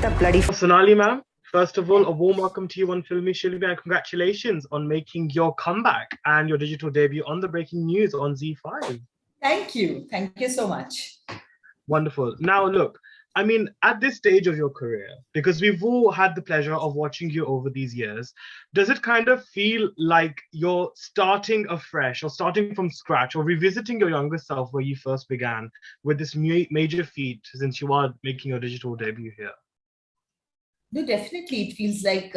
the bloody... Sonali ma'am, first of all, a warm welcome to you on Filme Shilmy and congratulations on making your comeback and your digital debut on the breaking news on ZEE5. Thank you. Thank you so much. Wonderful. Now, look, I mean, at this stage of your career, because we've all had the pleasure of watching you over these years, does it kind of feel like you're starting afresh or starting from scratch or revisiting your younger self where you first began with this major feat since you are making your digital debut here? No, definitely. It feels like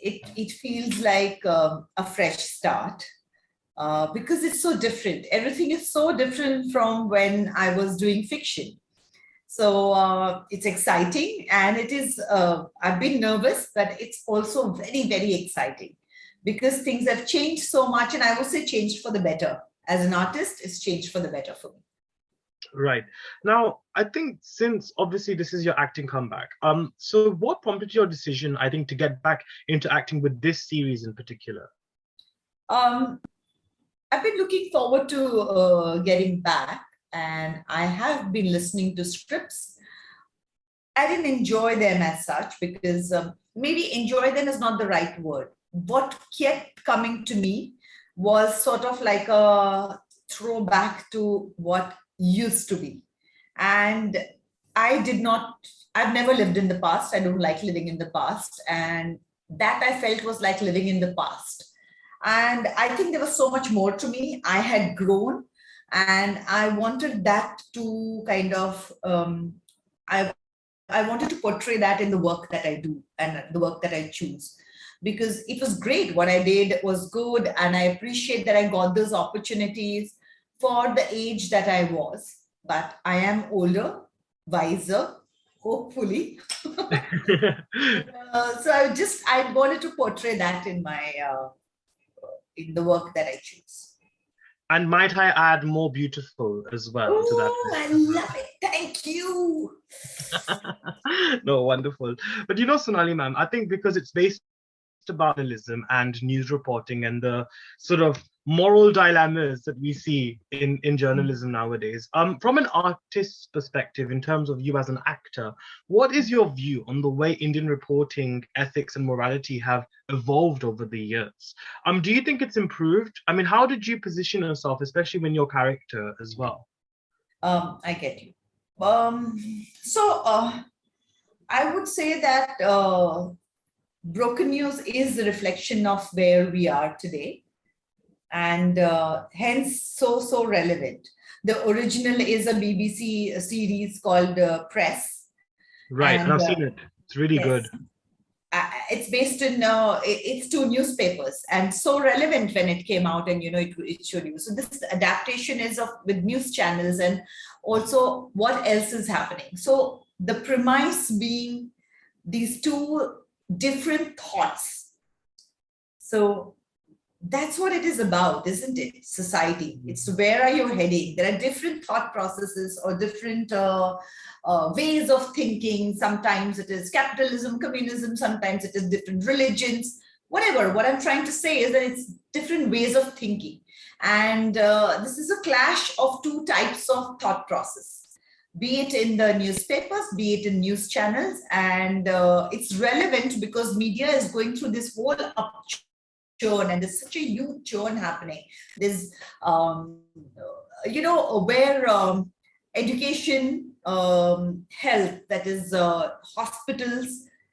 it feels like a fresh start because it's so different. Everything is so different from when I was doing fiction. So it's exciting, and it is, I've been nervous, but it's also very, very exciting because things have changed so much, and I would say changed for the better. As an artist, it's changed for the better for me. Right. Now, I think since obviously this is your acting comeback, so what prompted your decision, I think, to get back into acting with this series in particular? I've been looking forward to getting back. And I have been listening to scripts. I didn't enjoy them as such because maybe enjoy them is not the right word. What kept coming to me was sort of like a throwback to what used to be. And I've never lived in the past. I don't like living in the past. And that I felt was like living in the past. And I think there was so much more to me. I had grown. And I wanted that to kind of, I wanted to portray that in the work that I do and the work that I choose, because it was great. What I did was good. And I appreciate that I got those opportunities for the age that I was. But I am older, wiser, hopefully. So I wanted to portray that in my, in the work that I choose. And might I add, more beautiful as well to that? I love it. Thank you. No, wonderful. But you know, Sonali ma'am, I think because it's based about journalism and news reporting and the sort of moral dilemmas that we see in journalism nowadays. From an artist's perspective, in terms of you as an actor, what is your view on the way Indian reporting ethics and morality have evolved over the years? Do you think it's improved? I mean, how did you position yourself, especially when your character as well? I get you. I would say that broken news is a reflection of where we are today, and hence so relevant. The original is a BBC series called Press. Right, and I've seen it. It's really good. It's based in, it's 2 newspapers, and so relevant when it came out, and it showed you. So this adaptation is with news channels and also what else is happening. So the premise being these 2 different thoughts. So that's what it is about, isn't it? Society. It's where are you heading? There are different thought processes or different ways of thinking. Sometimes it is capitalism, communism, sometimes it is different religions, whatever. What I'm trying to say is that it's different ways of thinking. And this is a clash of 2 types of thought process, be it in the newspapers, be it in news channels. And it's relevant because media is going through this whole churn, and there's such a huge churn happening. There's, where education, health, that is hospitals,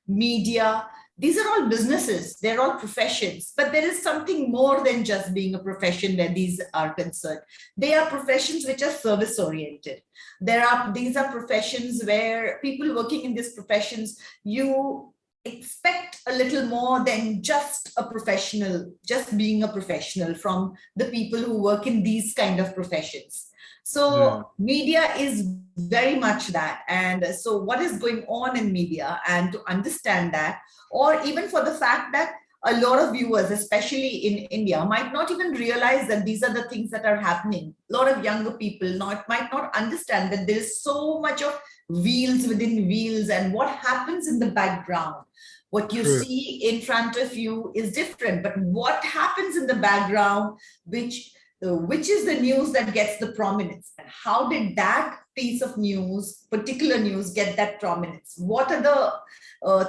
media, these are all businesses, they're all professions, but there is something more than just being a profession where these are concerned. They are professions which are service oriented. These are professions where people working in these professions, you expect a little more than just a professional, just being a professional from the people who work in these kind of professions. So media is very much that. And so what is going on in media, and to understand that, or even for the fact that a lot of viewers, especially in India, might not even realize that these are the things that are happening. A lot of younger people might not understand that there's so much of wheels within wheels, and what happens in the background. What you see in front of you is different, but what happens in the background, which is the news that gets the prominence, and how did that piece of news, particular news, get that prominence? What are the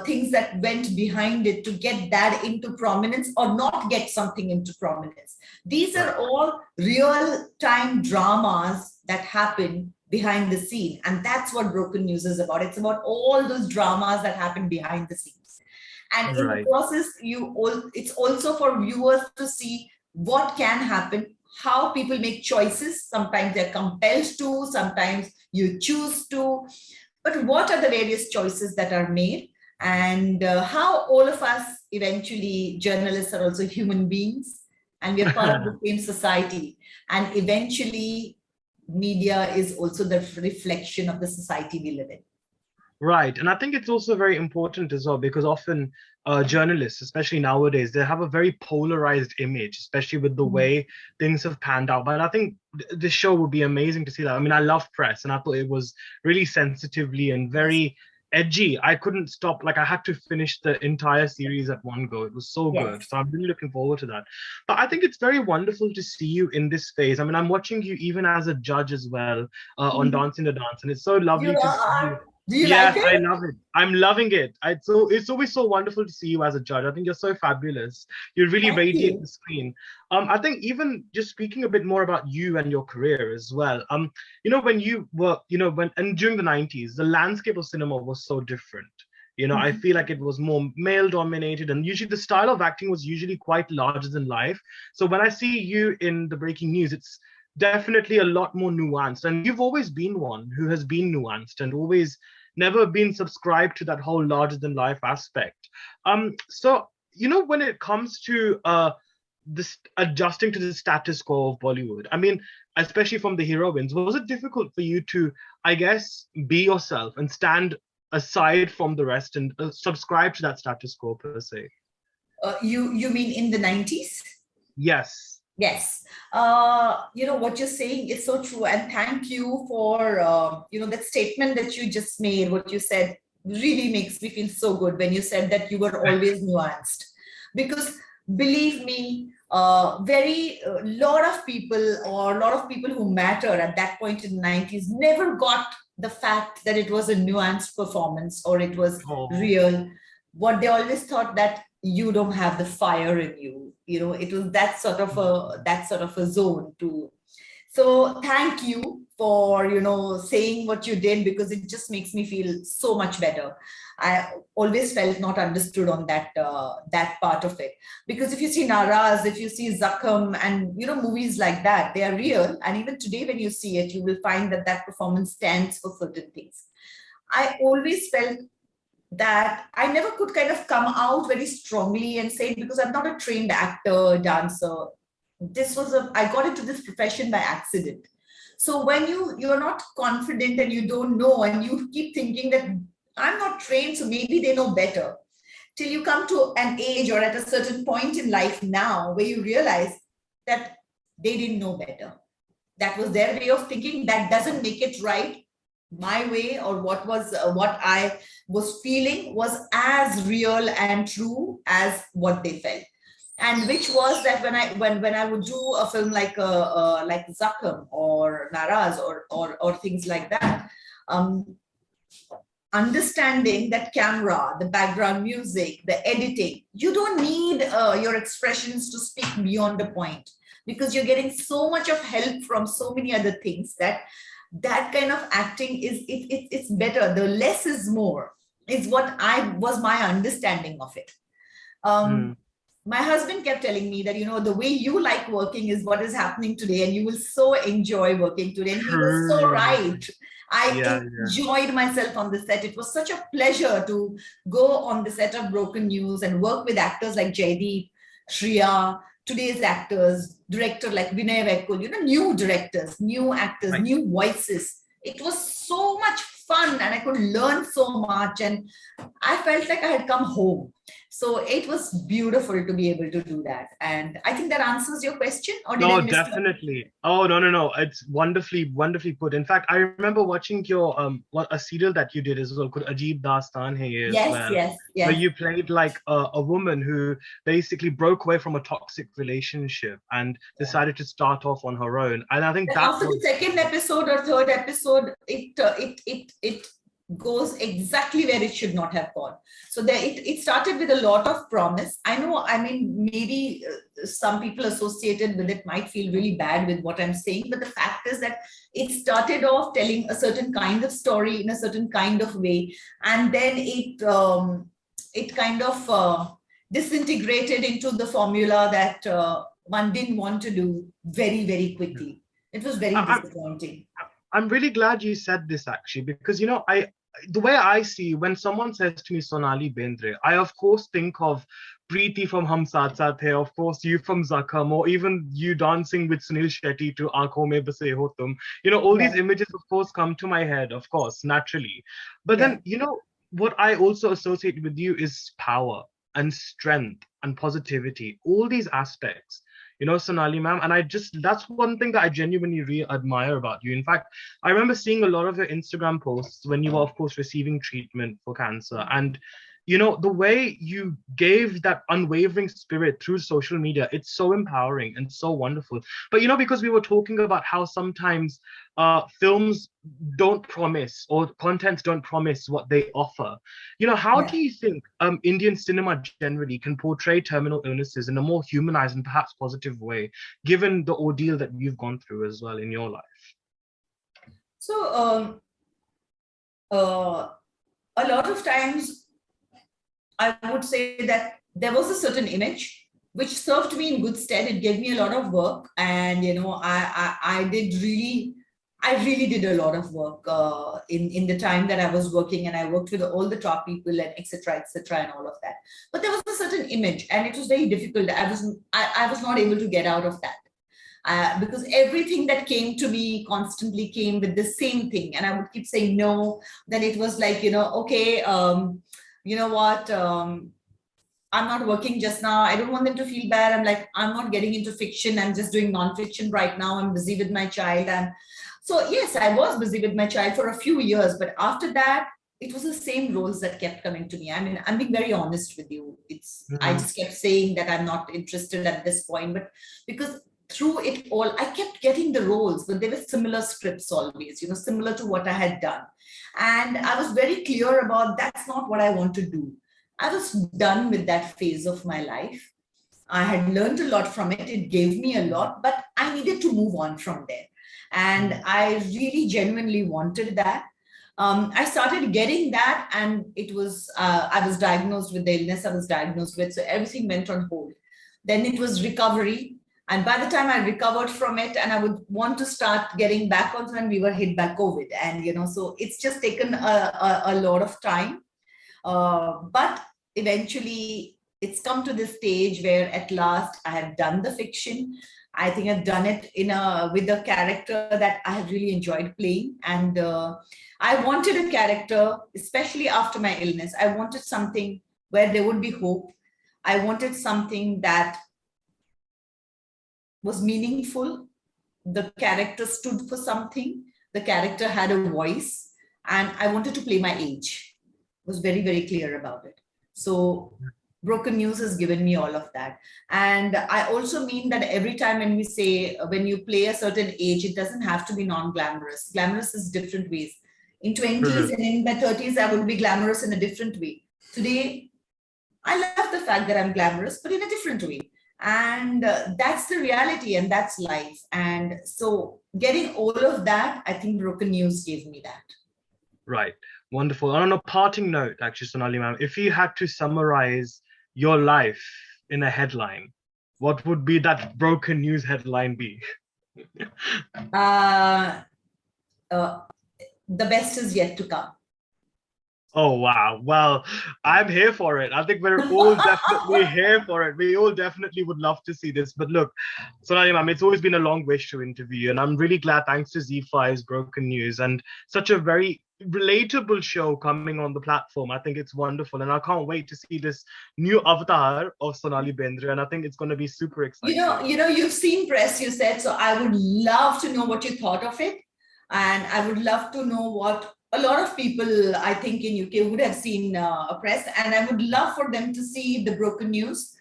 things that went behind it to get that into prominence or not get something into prominence? These are all real-time dramas that happen behind the scene. And that's what broken news is about. It's about all those dramas that happen behind the scenes. And in the process, it's also for viewers to see what can happen, how people make choices. Sometimes they're compelled to, sometimes you choose to, but what are the various choices that are made, and how all of us, eventually journalists are also human beings and we're part of the same society, and eventually media is also the reflection of the society we live in. Right. And I think it's also very important as well, because often journalists, especially nowadays, they have a very polarized image, especially with the way things have panned out. But I think this show would be amazing to see that. I mean, I love press, and I thought it was really sensitively and very edgy. I couldn't stop. Like, I had to finish the entire series at one go. It was so good. So I'm really looking forward to that. But I think it's very wonderful to see you in this phase. I mean, I'm watching you even as a judge as well on Dancing the Dance, and it's so lovely to see you. Do you like it? I love it. I'm loving it. It's always so wonderful to see you as a judge. I think you're so fabulous. You really radiate the screen. I think even just speaking a bit more about you and your career as well. You know, when you were, you know, and during the 90s, the landscape of cinema was so different. You know, I feel like it was more male dominated, and usually the style of acting was usually quite larger than life. So when I see you in the breaking news, it's definitely a lot more nuanced. And you've always been one who has been nuanced and always never been subscribed to that whole larger than life aspect. So, you know, when it comes to this adjusting to the status quo of Bollywood, I mean, especially from the heroines, was it difficult for you to, I guess, be yourself and stand aside from the rest and subscribe to that status quo per se? You mean in the 90s? Yes. Yes. You know, what you're saying is so true. And thank you for, you know, that statement that you just made. What you said really makes me feel so good when you said that you were always nuanced. Because believe me, lot of people who matter at that point in the 90s never got the fact that it was a nuanced performance or it was real. What they always thought that you don't have the fire in you. You know, it was that sort of a zone too. So thank you for, you know, saying what you did, because it just makes me feel so much better. I always felt not understood on that part of it, because if you see Naraz, if you see Zakham, and you know, movies like that, they are real. And even today, when you see it, you will find that that performance stands for certain things. I always felt that I never could kind of come out very strongly and say it, because I'm not a trained actor, dancer. I got into this profession by accident. So when you're not confident and you don't know, and you keep thinking that I'm not trained, so maybe they know better, till you come to an age or at a certain point in life now where you realize that they didn't know better. That was their way of thinking. That doesn't make it right. My way, or what I was feeling, was as real and true as what they felt. And which was that when I would do a film like Zakham or Naraz or things like that, understanding that camera, the background music, the editing, you don't need your expressions to speak beyond the point, because you're getting so much of help from so many other things that kind of acting it's better. The less is more is what was my understanding of it. My husband kept telling me that, you know, the way you like working is what is happening today, and you will so enjoy working today. And he was so right. I enjoyed myself on the set. It was such a pleasure to go on the set of Broken News and work with actors like Jaideep, Shriya, today's actors, director like Vinay Vaikul, you know, new directors, new actors, new voices. It was so much fun, and I could learn so much, and I felt like I had come home. So it was beautiful to be able to do that. And I think that answers your question, or did I No, miss something? definitely. Oh, no. It's wonderfully put. In fact, I remember watching your a serial that you did as well called Ajeeb Dastan Hai Ye as Yes, well, yes, where yes. you played like a woman who basically broke away from a toxic relationship and Yeah. decided to start off on her own. And I think And that after the was second episode or third episode, it goes exactly where it should not have gone. So there, it started with a lot of promise. I know, I mean, maybe some people associated with it might feel really bad with what I'm saying, but the fact is that it started off telling a certain kind of story in a certain kind of way, and then it kind of disintegrated into the formula that one didn't want to do very quickly. It was very I, disappointing. I'm really glad you said this actually, because you know, the way I see when someone says to me Sonali Bendre, I of course think of Preeti from Hum Saath Saath Hai, of course you from Zakham, or even you dancing with Sunil Shetty to Aankhon Mein Base Ho Tum. You know, all these Yeah, images of course come to my head, of course, naturally. But yeah. then, you know, what I also associate with you is power and strength and positivity, all these aspects. You know, Sonali ma'am, and that's one thing that I genuinely really admire about you. In fact, I remember seeing a lot of your Instagram posts when you were, of course, receiving treatment for cancer. And, you know, the way you gave that unwavering spirit through social media, it's so empowering and so wonderful. But, you know, because we were talking about how sometimes films don't promise or contents don't promise what they offer. You know, how do Yeah. you think Indian cinema generally can portray terminal illnesses in a more humanized and perhaps positive way, given the ordeal that you've gone through as well in your life? So uh, a lot of times I would say that there was a certain image which served me in good stead. It gave me a lot of work, and you know, I really did a lot of work in the time that I was working, and I worked with all the top people and etc. and all of that. But there was a certain image, and it was very difficult. I was not able to get out of that. Because everything that came to me constantly came with the same thing, and I would keep saying no. Then it was like, you know, okay, you know what, I'm not working just now. I don't want them to feel bad. I'm like, I'm not getting into fiction. I'm just doing non-fiction right now. I'm busy with my child. And so, yes, I was busy with my child for a few years. But after that, it was the same roles that kept coming to me. I mean, I'm being very honest with you. I Mhm. just kept saying that I'm not interested at this point. But because through it all, I kept getting the roles, but they were similar scripts always, you know, similar to what I had done. And I was very clear about that's not what I want to do. I was done with that phase of my life. I had learned a lot from it. It gave me a lot, but I needed to move on from there. And Mhm. I really genuinely wanted that. I started getting that, and I was diagnosed with the illness I was diagnosed with. So everything went on hold. Then it was recovery. And by the time I recovered from it and I would want to start getting back on, when we were hit by COVID. And, you know, so it's just taken a lot of time. But eventually, it's come to this stage where at last I have done the fiction. I think I've done it with a character that I have really enjoyed playing, and I wanted a character, especially after my illness. I wanted something where there would be hope. I wanted something that was meaningful. The character stood for something. The character had a voice, and I wanted to play my age. Was very clear about it. So Broken News has given me all of that. And I also mean that every time when we say, when you play a certain age, it doesn't have to be non-glamorous. Glamorous is different ways. In 20s True. and in my 30s, I would be glamorous in a different way. Today, I love the fact that I'm glamorous, but in a different way. And that's the reality, and that's life. And so, getting all of that, I think Broken News gave me that. Right. Wonderful. And on a parting note, actually, Sonali ma'am, if you had to summarize your life in a headline, what would be that broken news headline be? Uh, uh, the best is yet to come. Oh, wow. Well, I'm here for it. I think we're all definitely here for it. We all definitely would love to see this. But look, Sonali ma'am, it's always been a long wish to interview you. And I'm really glad, thanks to ZEE5's Broken News and such a very relatable show coming on the platform. I think it's wonderful. And I can't wait to see this new avatar of Sonali Bendre. And I think it's going to be super exciting. You've seen press, you said, so I would love to know what you thought of it. And I would love to know what a lot of people, I think, in UK would have seen a press. And I would love for them to see the Broken News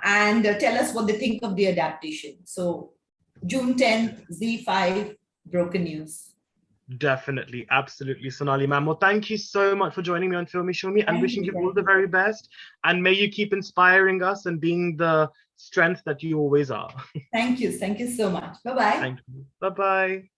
and tell us what they think of the adaptation. So June 10th, ZEE5, Broken News. Definitely, absolutely, Sonali ma'am. Well, thank you so much for joining me on Filme Shilmy and wishing you all the very best. And may you keep inspiring us and being the strength that you always are. Thank you. Thank you so much. Bye-bye. Thank you. Bye-bye.